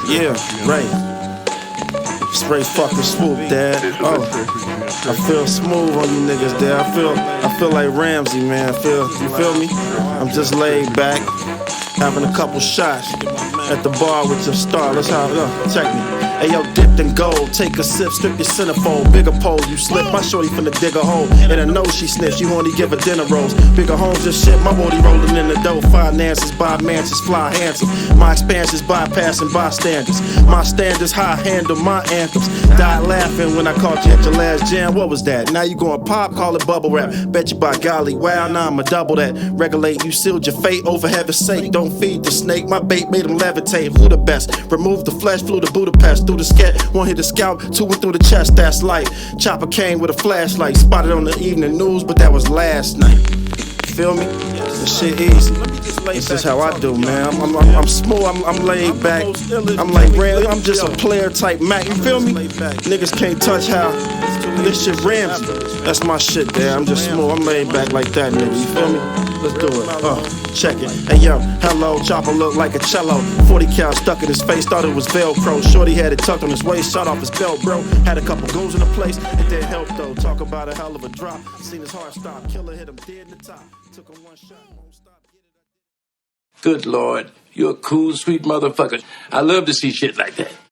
Yeah, right. Spray fucking Swoope, dad. I feel smooth on you niggas, dad. I feel like Ramsey, man. You feel me? I'm just laid back, having a couple shots at the bar with your star. Let's have check me. Hey yo, dipped in gold, take a sip, strip your centerfold. Bigger pole, you slip, my shorty finna dig a hole. And I know she sniffs, you only give her dinner rolls. Bigger homes and shit, my booty rolling in the dough. Finances, buy mansions, fly handsome. My expansions, bypassing bystanders. My standards, high handle my anthems. Died laughing when I caught you at your last jam. What was that? Now you going pop, call it bubble wrap. Bet you by golly, wow, now I'ma double that. Regulate, you sealed your fate over heaven's sake. Don't feed the snake, my bait made him levitate. Who the best? Remove the flesh, flew to Budapest. Through the scat, one hit the scalp, two went through the chest, that's light. Chopper came with a flashlight, spotted on the evening news, but that was last night. Feel me? This shit easy. This is how I do, man. I'm smooth, I'm laid back. I'm like, I'm just a player type Mac, you feel me? Niggas can't touch how this shit Ramsey. That's my shit there. I'm just smooth, I'm laid back like that, nigga. You feel me? Let's do it. Check it. Hey yo, hello, chopper look like a cello. 40 cal stuck in his face, thought it was Velcro. Shorty had it tucked on his waist, shot off his belt, bro. Had a couple goons in the place, it didn't help though. Talk about a hell of a drop. Seen his heart stop, killer hit him dead in the top. Took him one shot, won't stop. Good Lord, you're a cool, sweet motherfucker. I love to see shit like that.